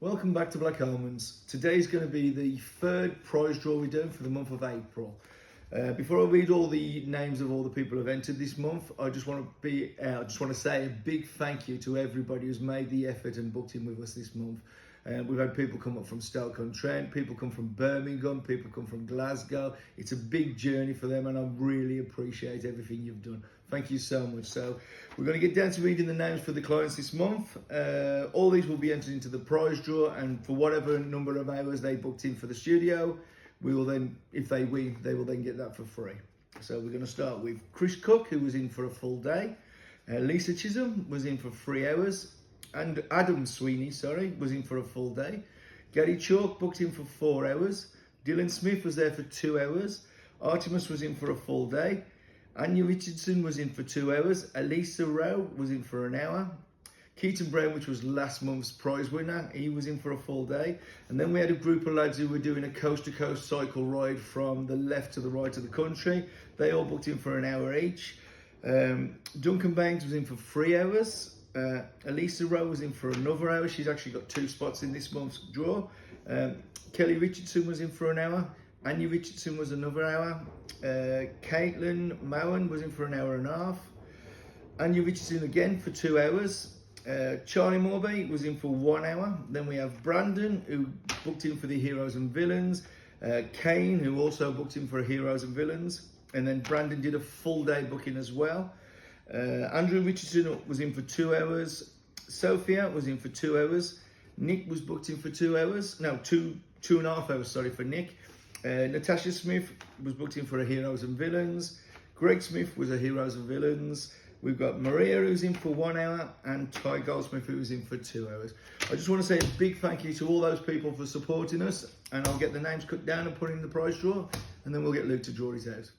Welcome back to Black Omens. Today's going to be the third prize draw we're doing for the month of April. Before I read all the names of all the people who've entered this month, I just want to say a big thank you to everybody who's made the effort and booked in with us this month. We've had people come up from Stoke-on-Trent, people come from Birmingham, people come from Glasgow. It's a big journey for them, and I really appreciate everything you've done. Thank you so much. So we're going to get down to reading the names for the clients this month. All these will be entered into the prize draw, and for whatever number of hours they booked in for the studio, we will then, if they win, they will then get that for free. So we're going to start with Chris Cook, who was in for a full day. Lisa Chisholm was in for 3 hours. And Adam Sweeney, was in for a full day. Gary Chalk booked in for 4 hours. Dylan Smith was there for 2 hours. Artemis was in for a full day. Anya Richardson was in for 2 hours. Elisa Rowe was in for an hour. Keaton Brown, which was last month's prize winner, he was in for a full day. And then we had a group of lads who were doing a coast-to-coast cycle ride from the left to the right of the country. They all booked in for an hour each. Duncan Banks was in for 3 hours. Elisa Rowe was in for another hour. She's actually got 2 spots in this month's draw. Kelly Richardson was in for an hour. Anya Richardson was another hour. Caitlin Mowan was in for an hour and a half. Anya Richardson again for 2 hours. Charlie Morby was in for 1 hour. Then we have Brandon, who booked in for the Heroes and Villains. Kane, who also booked in for Heroes and Villains. And then Brandon did a full day booking as well. Andrew Richardson was in for 2 hours. Sophia was in for 2 hours. Nick was booked in for 2 hours. No, two and a half hours, for Nick. Natasha Smith was booked in for a Heroes and Villains. Greg Smith was a Heroes and Villains. We've got Maria, who's in for 1 hour, and Ty Goldsmith, who was in for 2 hours. I just want to say a big thank you to all those people for supporting us, and I'll get the names cut down and put in the prize draw, and then we'll get Luke to draw it out.